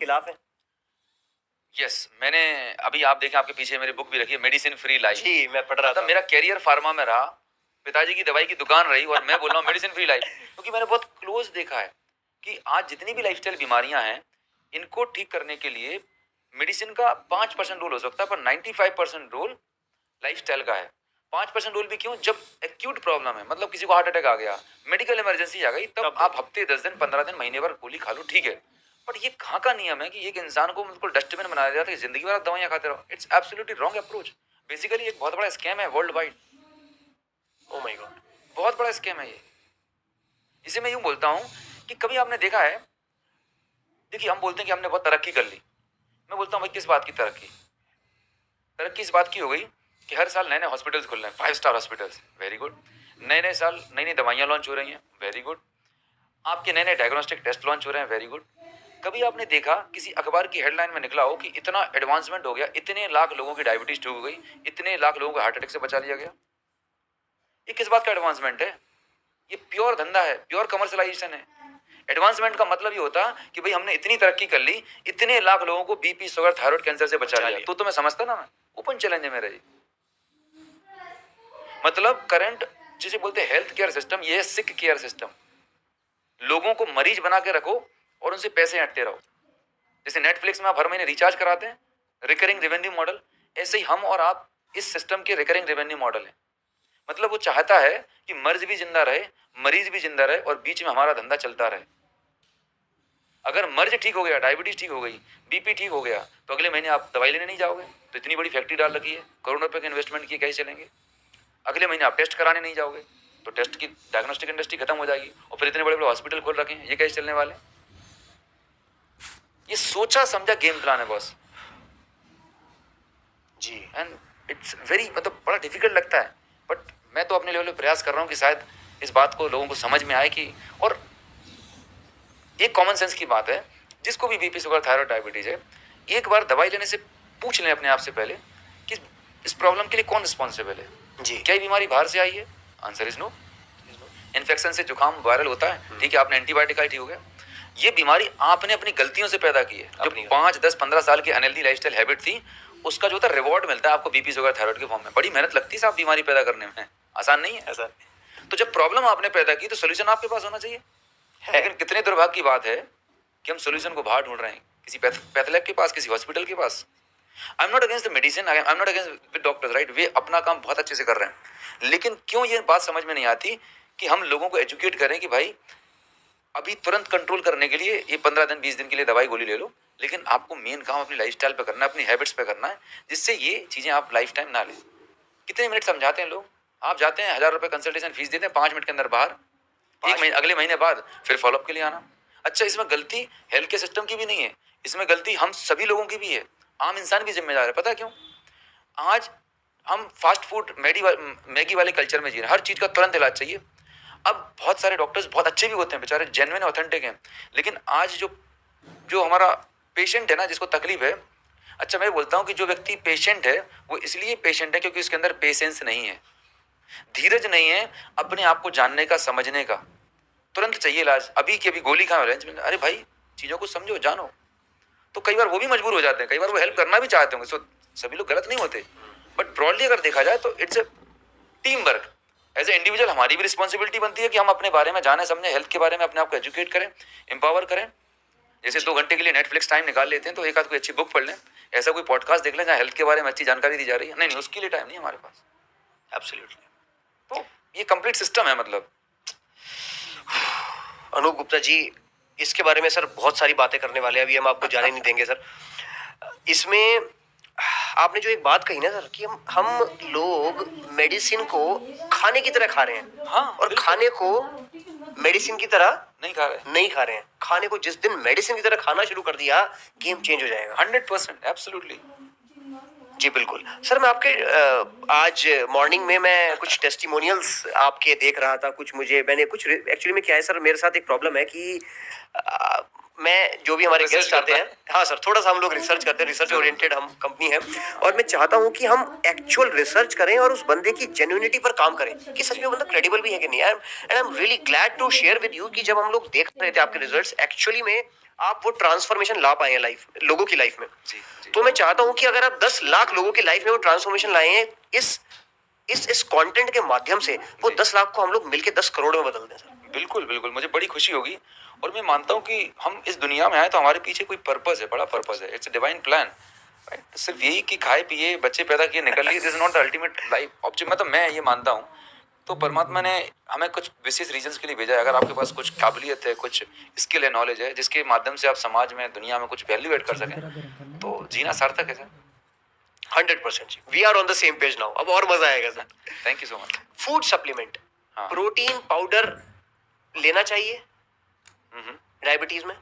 खिलाफ हैं? यस, मैंने अभी आप देखें आपके पीछे मेरी बुक भी रखी है, मेडिसिन फ्री लाइफ। जी, मैं पढ़ रहा था। मेरा कैरियर फार्मा में रहा, पिताजी की दवाई की दुकान रही और मैं बोल रहा हूँ मेडिसिन फ्री लाइफ, क्योंकि मैंने बहुत क्लोज देखा है कि आज जितनी भी लाइफस्टाइल बीमारियां हैं, इनको ठीक करने के लिए मेडिसिन का 5% रोल हो सकता है, पर 95% रोल लाइफस्टाइल का है। 5% रोल भी क्यों? जब एक्यूट प्रॉब्लम है, मतलब किसी को हार्ट अटैक आ गया, मेडिकल इमरजेंसी आ गई, तब आप हफ्ते 10 दिन 15 दिन महीने भर गोली खा लो, ठीक है। बट ये कहाँ का नियम है कि एक इंसान को बिल्कुल डस्टबिन बना दिया जाता है, जिंदगी भर आप दवाइयां खाते रहो। It's absolutely wrong approach. Basically एक बहुत बड़ा स्कैम है world wide. Oh my God, बहुत बड़ा स्कैम है ये। इसे मैं यूं बोलता हूं कि कभी आपने देखा है, देखिए हम बोलते हैं कि हमने बहुत तरक्की कर ली। मैं बोलता हूं भाई किस बात की तरक्की? तरक्की इस बात की हो गई कि हर साल नए नए हॉस्पिटल्स खुल रहे हैं, 5 स्टार हॉस्पिटल्स, वेरी गुड। नए नए साल नई नई दवाइयां लॉन्च हो रही हैं, वेरी गुड। आपके नए नए डायग्नोस्टिक टेस्ट लॉन्च हो रहे हैं, वेरी गुड। कभी आपने देखा किसी अखबार की हेडलाइन में निकला हो कि इतना एडवांसमेंट हो गया, इतने लाख लोगों की डायबिटीज ठीक हो गई, इतने लाख लोगों को हार्ट अटैक से बचा लिया गया? ये किस बात का एडवांसमेंट है? ये प्योर धंधा है, प्योर कमर्शलाइजेशन है। एडवांसमेंट का मतलब ये होता कि भाई हमने इतनी तरक्की कर ली, इतने लाख लोगों को बीपी, शुगर, थायराइड, कैंसर से बचा लिया। तो मैं समझता ना, मैं ओपन चैलेंज है मेरा ये। मतलब करंट जिसे बोलते हैं हेल्थ केयर सिस्टम, ये है सिक केयर सिस्टम। लोगों को मरीज बना के रखो और उनसे पैसे हटते रहो। जैसे नेटफ्लिक्स में आप हर महीने रिचार्ज कराते हैं, रिकरिंग रेवेन्यू मॉडल, ऐसे ही हम और आप इस सिस्टम के रिकरिंग रेवेन्यू मॉडल है। मतलब वो चाहता है कि मर्ज भी जिंदा रहे, मरीज भी जिंदा रहे और बीच में हमारा धंधा चलता रहे। अगर मर्ज ठीक हो गया, डायबिटीज ठीक हो गई, बीपी ठीक हो गया, तो अगले महीने आप दवाई लेने नहीं जाओगे। तो इतनी बड़ी फैक्ट्री डाल रखी है, करोड़ों रुपए के इन्वेस्टमेंट किए, कैसे चलेंगे? अगले महीने आप टेस्ट कराने नहीं जाओगे, तो टेस्ट की डायग्नोस्टिक इंडस्ट्री खत्म हो जाएगी। और फिर इतने बड़े बड़े हॉस्पिटल खोल रखे हैं, ये कैसे चलने वाले? ये सोचा समझा गेम प्लान है बॉस जी। एंड इट्स वेरी, मतलब बड़ा डिफिकल्ट लगता है, बट मैं तो अपने लेवल पे प्रयास कर रहा हूँ कि शायद इस बात को लोगों को समझ में आए कि, और एक कॉमन सेंस की बात है, जिसको भी बीपी, शुगर, थायराइड, डायबिटीज है, एक बार दवाई लेने से पूछ लें अपने आप से पहले कि इस प्रॉब्लम के लिए कौन रिस्पॉन्सिबल है। जी। क्या ये बीमारी बाहर से आई है? Answer is no. इन्फेक्शन से जुकाम वायरल होता है, ठीक है, आपने एंटीबायोटिक खाई, ठीक हो गया। ये बीमारी आपने अपनी गलतियों से पैदा की है। जो 5, 10, 15 साल की अनहेल्दी लाइफस्टाइल हैबिट थी, उसका जो होता है रिवॉर्ड मिलता है आपको बीपी, शुगर, थायराइड के फॉर्म में। बड़ी मेहनत लगती है साहब बीमारी पैदा करने में, आसान नहीं है ऐसा। तो जब प्रॉब्लम आपने पैदा की तो सोल्यूशन आपके पास होना चाहिए। लेकिन कितने दुर्भाग्य की बात है कि हम सोल्यूशन को बाहर ढूंढ रहे हैं, किसी पैथोलॉग के पास, किसी हॉस्पिटल के पास। I am not against the medicine, I am not against with doctors, right, वे अपना काम बहुत अच्छे से कर रहे हैं। लेकिन क्यों ये बात समझ में नहीं आती कि हम लोगों को एजुकेट करें कि भाई अभी तुरंत कंट्रोल करने के लिए ये 15 दिन 20 दिन के लिए दवाई गोली ले लो, लेकिन आपको मेन काम अपनी लाइफस्टाइल पे करना है, अपनी हैबिट्स पे करना है, जिससे ये चीजें आप लाइफ टाइम ना लें। कितने मिनट समझाते हैं लोग? आप जाते हैं 1000 रुपए कंसल्टेशन फीस देते हैं, 5 मिनट के अंदर बाहर, एक महीने, अगले महीने बाद फिर फॉलोअप के लिए आना। अच्छा, इसमें गलती हेल्थ के सिस्टम की भी नहीं है, इसमें गलती हम सभी लोगों की भी है, आम इंसान भी जिम्मेदार है। पता क्यों? आज हम फास्ट फूड, मैगी वाले कल्चर में जी रहे हैं, हर चीज का तुरंत इलाज चाहिए। अब बहुत सारे डॉक्टर्स बहुत अच्छे भी होते हैं, बेचारे जेन्युइन ऑथेंटिक हैं, लेकिन आज जो जो हमारा पेशेंट है ना, जिसको तकलीफ है, अच्छा मैं बोलता हूँ कि जो व्यक्ति पेशेंट है वो इसलिए पेशेंट है क्योंकि उसके अंदर पेशेंस नहीं है, धीरज नहीं है अपने आप को जानने का, समझने का। तुरंत चाहिए इलाज, अभी की अभी गोली खाओ, अरे भाई चीजों को समझो, जानो। तो कई बार वो भी मजबूर हो जाते हैं, कई बार वो हेल्प करना भी चाहते होंगे, सो सभी लोग गलत नहीं होते, बट ब्रॉडली अगर देखा जाए तो it's a team work. As a individual हमारी भी रिस्पॉन्सिबिलिटी बनती है कि हम अपने बारे में जाने, समझे, हेल्थ के बारे में अपने आप को एजुकेट करें, एम्पावर करें। जैसे 2 घंटे के लिए नेटफ्लिक्स टाइम निकाल लेते हैं, तो एक आध कोई अच्छी बुक पढ़ लें, ऐसा कोई पॉडकास्ट देख लें जहाँ हेल्थ के बारे में अच्छी जानकारी दी जा रही है। नहीं, उसके लिए टाइम नहीं हमारे पास। एब्सोल्युटली। तो ये कंप्लीट सिस्टम है। मतलब अनूप गुप्ता जी, इसके बारे में सर बहुत सारी बातें करने वाले हैं, अभी हम आपको जाने नहीं देंगे सर। इसमें आपने जो एक बात कही ना सर कि हम लोग मेडिसिन को खाने की तरह खा रहे हैं। हाँ, और खाने को मेडिसिन की तरह नहीं खा रहे, नहीं खा रहे हैं। खाने को जिस दिन मेडिसिन की तरह खाना शुरू कर दिया, गेम चेंज हो जाएगा। 100%, एब्सोल्युटली। जी बिल्कुल सर। मैं आपके आज मॉर्निंग में मैं कुछ टेस्टिमोनियल्स आपके देख रहा था, मैंने कुछ एक्चुअली में क्या है सर, मेरे साथ एक प्रॉब्लम है कि मैं जो भी हमारे गेस्ट आते हैं, हाँ सर, थोड़ा सा हम लोग रिसर्च करते हैं, रिसर्च ओरिएंटेड हम कंपनी है, और मैं चाहता हूँ कि हम एक्चुअल रिसर्च करें और उस बंदे की जेन्युइनिटी पर काम करें कि सच में वो बंदा क्रेडिबल भी है कि नहीं। And I am really glad to share with you कि जब हम लोग देख रहे थे आपके रिजल्ट्स, एक्चुअली में आप वो ट्रांसफॉर्मेशन ला पाए हैं लाइफ लोगों की लाइफ में। जी जी तो मैं चाहता हूं कि अगर आप 10 लाख लोगों की लाइफ में वो ट्रांसफॉर्मेशन लाए हैं इस कंटेंट के माध्यम से, वो जी। 10 लाख को हम लोग मिलके 10 करोड़ में बदल दें सर। बिल्कुल बिल्कुल, मुझे बड़ी खुशी होगी। और मैं मानता हूँ कि हम इस दुनिया में आए तो हमारे पीछे कोई पर्पस है, बड़ा पर्पस है। It's a divine plan, right? सिर्फ यही कि खाए पिए बच्चे पैदा किए निकल लिए, this is not the ultimate life object. मतलब मैं ये मानता हूँ। तो परमात्मा ने हमें कुछ विशेष रीजंस के लिए भेजा है। अगर आपके पास कुछ काबिलियत है, कुछ स्किल है, नॉलेज है, जिसके माध्यम से आप समाज में, दुनिया में कुछ वैल्यू ऐड कर सकें, तो जीना सार्थक है सर। 100% जी, we are on the same page now. अब और मजा आएगा sir. Thank you so much. Food supplement, हाँ। प्रोटीन पाउडर लेना चाहिए डायबिटीज में?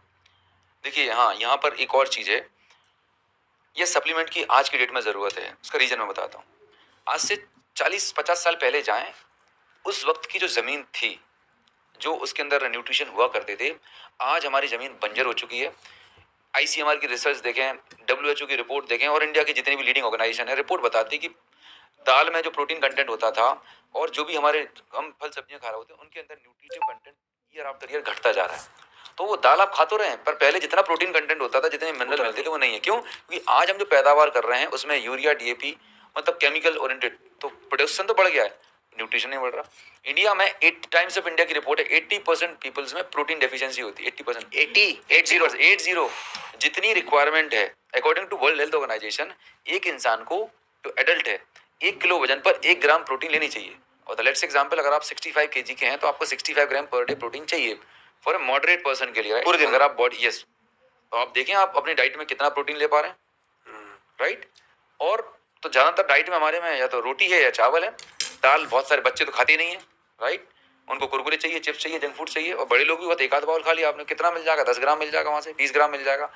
देखिए, हाँ, यहाँ पर एक और चीज़ है। ये सप्लीमेंट की आज की डेट में ज़रूरत है। उसका रीज़न मैं बताता हूँ। आज से 40-50 साल पहले जाएं, उस वक्त की जो ज़मीन थी, जो उसके अंदर न्यूट्रिशन हुआ करते थे, आज हमारी ज़मीन बंजर हो चुकी है। ICMR की रिसर्च देखें, WHO की रिपोर्ट देखें, और इंडिया की जितनी भी लीडिंग ऑर्गेनाइजेशन है, रिपोर्ट बताती है कि दाल में जो प्रोटीन कंटेंट होता था, और जो भी हमारे हम फल सब्जियां खा रहे होते हैं, उनके अंदर nutritive content year after year घटता जा रहा है। तो वो दाल आप खा तो रहे हैं, पर पहले जितना प्रोटीन कंटेंट होता था, जितने मिनरल मिलते थे, वो नहीं है। क्यों? क्योंकि आज हम जो पैदावार कर रहे हैं उसमें यूरिया, DAP, मतलब केमिकल ओरिएंटेड, तो प्रोडक्शन तो बढ़ गया है, न्यूट्रिशन नहीं बढ़ रहा। इंडिया में 8 टाइम्स ऑफ इंडिया की रिपोर्ट है, 80% पीपल्स में प्रोटीन डेफिशिएंसी होती है। 80%, 80 जितनी रिक्वायरमेंट है according to World Health Organization, एक इंसान को जो एडल्ट है 1 किलो वजन पर 1 ग्राम प्रोटीन लेनी चाहिए। और लेट्स एग्जांपल, अगर आप 65 kg के हैं तो आपको 65 ग्राम पर डे प्रोटीन चाहिए फॉर ए मॉडरेट पर्सन के लिए, right? पूरे दिन अगर आप बॉडी, यस, तो आप देखें आप अपनी डाइट में कितना प्रोटीन ले पा रहे हैं, राइट? और तो ज्यादातर डाइट में हमारे में या तो रोटी है या चावल है, दाल बहुत सारे बच्चे तो खाते ही नहीं है, राइट? उनको कुरकुरे चाहिए, चिप्स चाहिए, जंक फूड चाहिए। और बड़े लोग भी बहुत एक आध बाउल खा लिया आपने, कितना मिल जाएगा? 10 ग्राम मिल जाएगा, वहां से 20 ग्राम मिल जाएगा।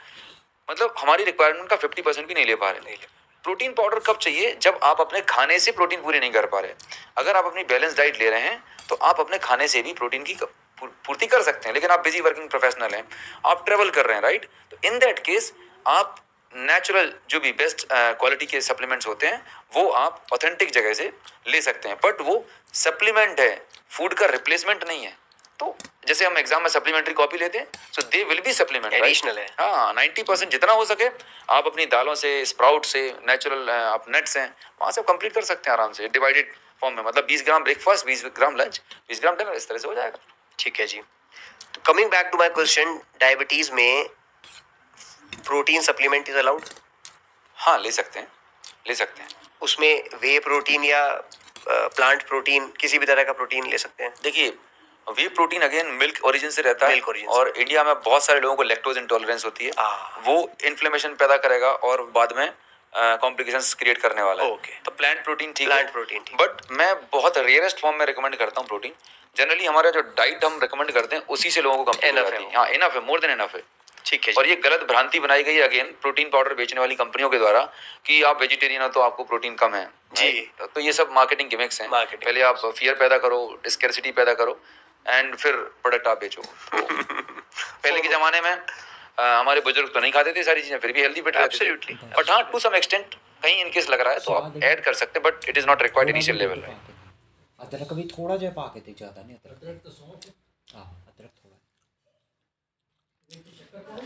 मतलब हमारी रिक्वायरमेंट का 50% भी नहीं ले पा रहे। प्रोटीन पाउडर कब चाहिए? जब आप अपने खाने से प्रोटीन पूरी नहीं कर पा रहे। अगर आप अपनी बैलेंस डाइट ले रहे हैं तो आप अपने खाने से भी प्रोटीन की पूर्ति कर सकते हैं। लेकिन आप बिजी वर्किंग प्रोफेशनल हैं, आप ट्रेवल कर रहे हैं, राइट? तो इन दैट केस आप नेचुरल जो भी बेस्ट क्वालिटी के सप्लीमेंट्स होते हैं वो आप ऑथेंटिक जगह से ले सकते हैं, बट वो सप्लीमेंट है, फूड का रिप्लेसमेंट नहीं है। तो जैसे हम एग्जाम में सप्लीमेंट्री कॉपी लेते हैं, so they will be supplement, additional है। हाँ, 90% जितना हो सके आप अपनी दालों से, स्प्राउट से, नेचुरल आप नट्स हैं, वहाँ से कंप्लीट कर सकते हैं आराम से, डिवाइडेड फॉर्म में। मतलब 20 gram breakfast, 20 gram lunch, 20 gram dinner, इस तरह से हो जाएगा। ठीक है जी। तो coming back to my question, diabetes में प्रोटीन सप्लीमेंट इज अलाउड? हाँ, ले सकते हैं, ले सकते हैं। उसमें वे प्रोटीन या प्लांट प्रोटीन, किसी भी तरह का प्रोटीन ले सकते हैं? देखिए, whey protein again milk origin से रहता है, मिल्क origin से। और इंडिया में बहुत सारे लोगों को लैक्टोज इंटॉलरेंस होती है, वो इन्फ्लेमेशन पैदा करेगा और बाद में कॉम्प्लिकेशंस क्रिएट करने वाला है। ओके। तो प्लांट प्रोटीन ठीक प्लांट है, प्रोटीन ठीक। बट मैं बहुत रेयरेस्ट फॉर्म में रिकमेंड करता हूँ प्रोटीन। जनरली हमारा जो डाइट हम रिकमेंड करते हैं उसी से लोगों को कंप्लीट हो Enough जाती है है। हाँ, इनफ है, मोर देन इनफ है। ठीक है और जी। ये गलत भ्रांति बनाई गई है अगेन प्रोटीन पाउडर बेचने वाली कंपनियों के द्वारा कि आप वेजिटेरियन हो तो आपको प्रोटीन कम है जी। तो ये सब मार्केटिंग गिमिक्स हैं। Marketing पहले आप फियर पैदा करो, स्कैर्सिटी पैदा करो, एंड फिर प्रोडक्ट आप बेचो। तो पहले के जमाने में हमारे बुजुर्ग तो नहीं खाते थे सारी चीजें, फिर भी हेल्दी फिट रहते थे। Absolutely. बट हाँ, टू सम एक्सटेंट कहीं इनकेस लग रहा है तो आप ऐड कर सकते हैं, but it is not required initial level. अदरक भी थोड़ा जो पा के थे, ज्यादा नहीं। अदरक तो सौंफ, हाँ, अदरक थोड़ा।